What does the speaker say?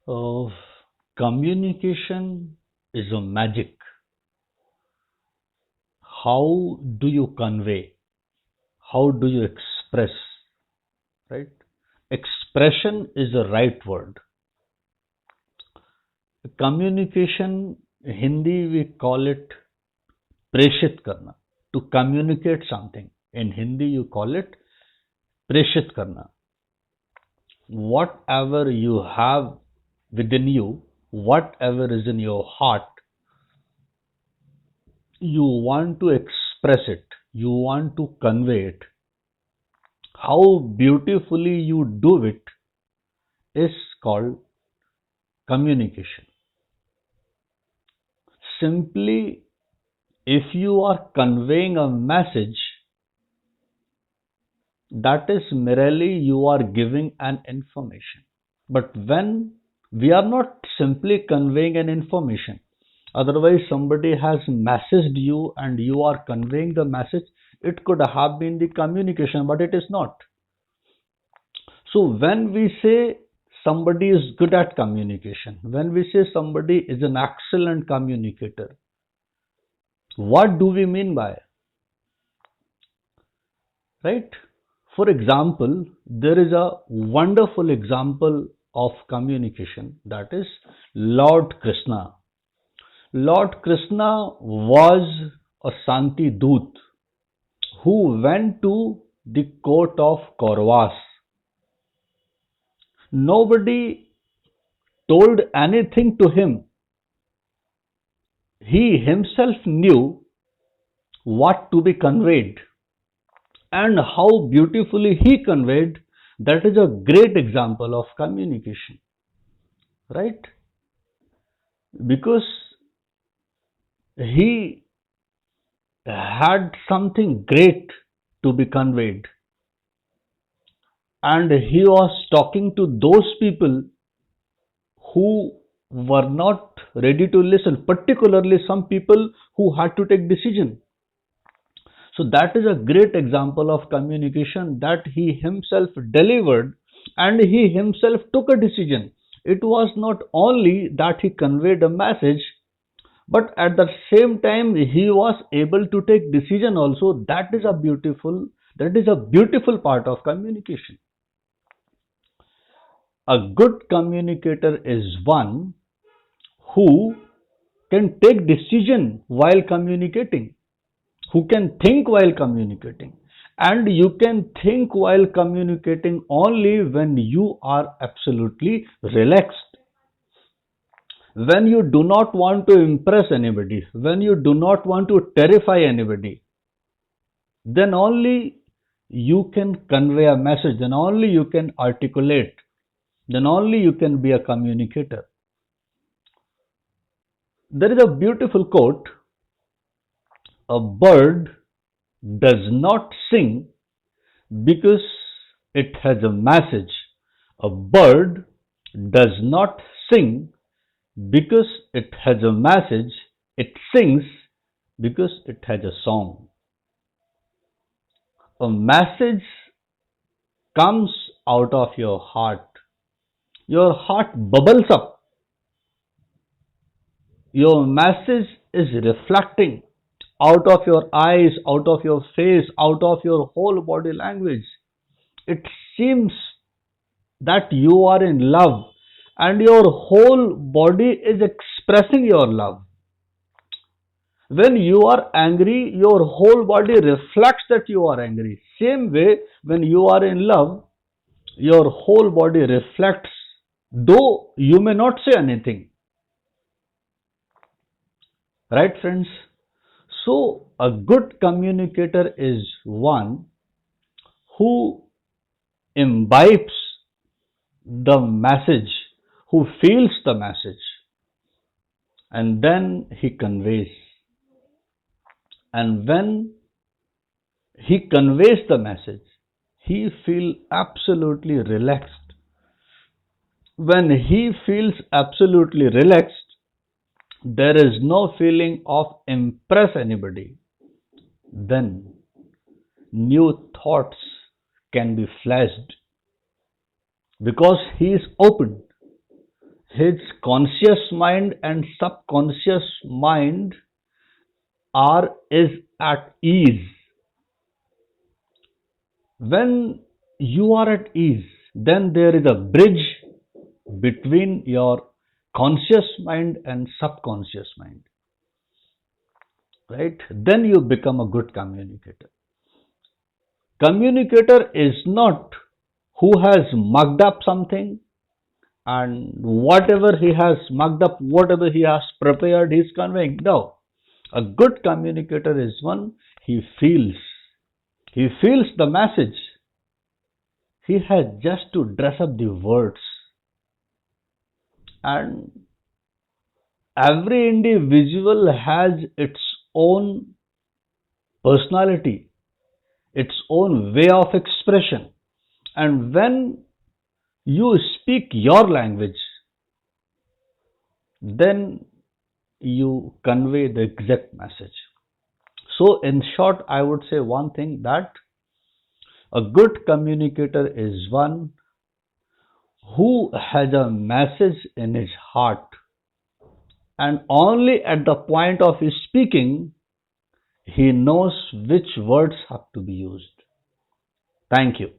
Uh, Communication is a magic. How do you convey? How do you express? Right? Expression is the right word. Communication, Hindi we call it प्रेषित करना. To communicate something. In Hindi you call it प्रेषित करना. Whatever you have within you, whatever is in your heart, you want to express it, you want to convey it. How beautifully you do it is called communication. Simply, if you are conveying a message, that is merely you are giving an information. But when we are not simply conveying an information, otherwise somebody has messaged you and you are conveying the message, it could have been the communication, but it is not. So when we say somebody is good at communication, when we say somebody is an excellent communicator, what do we mean by? Right? For example, there is a wonderful example of communication, that is Lord Krishna. Lord Krishna was a Santi Doot who went to the court of Kauravas. Nobody told anything to him. He himself knew what to be conveyed and how beautifully he conveyed. That is a great example of communication, right? Because he had something great to be conveyed and he was talking to those people who were not ready to listen, particularly some people who had to take decision. So that is a great example of communication that he himself delivered and he himself took a decision. It was not only that he conveyed a message, but at the same time he was able to take decision also. That is a beautiful part of communication. A good communicator is one who can take decision while communicating, who can think while communicating. And you can think while communicating only when you are absolutely relaxed. When you do not want to impress anybody, when you do not want to terrify anybody, then only you can convey a message, then only you can articulate, then only you can be a communicator. There is a beautiful quote: a bird does not sing because it has a message. A bird does not sing because it has a message. It sings because it has a song. A message comes out of your heart. Your heart bubbles up. Your message is reflecting out of your eyes, out of your face, out of your whole body language. It seems that you are in love and your whole body is expressing your love. When you are angry, your whole body reflects that you are angry. Same way, when you are in love, your whole body reflects, though you may not say anything. Right, friends? So, a good communicator is one who imbibes the message, who feels the message, and then he conveys. And when he conveys the message, he feels absolutely relaxed. When he feels absolutely relaxed, there is no feeling of impress anybody. Then new thoughts can be flashed because he is open. his conscious mind and subconscious mind is at ease. When you are at ease, then there is a bridge between your conscious mind and subconscious mind, right? Then you become a good communicator. Communicator is not who has mugged up something and whatever he has mugged up, whatever he has prepared, he is conveying. No. A good communicator is one he feels. He feels the message. He has just to dress up the words. And every individual has its own personality, its own way of expression. And when you speak your language, then you convey the exact message. So, in short, I would say one thing, that a good communicator is one who has a message in his heart, and only at the point of his speaking he knows which words have to be used. Thank you.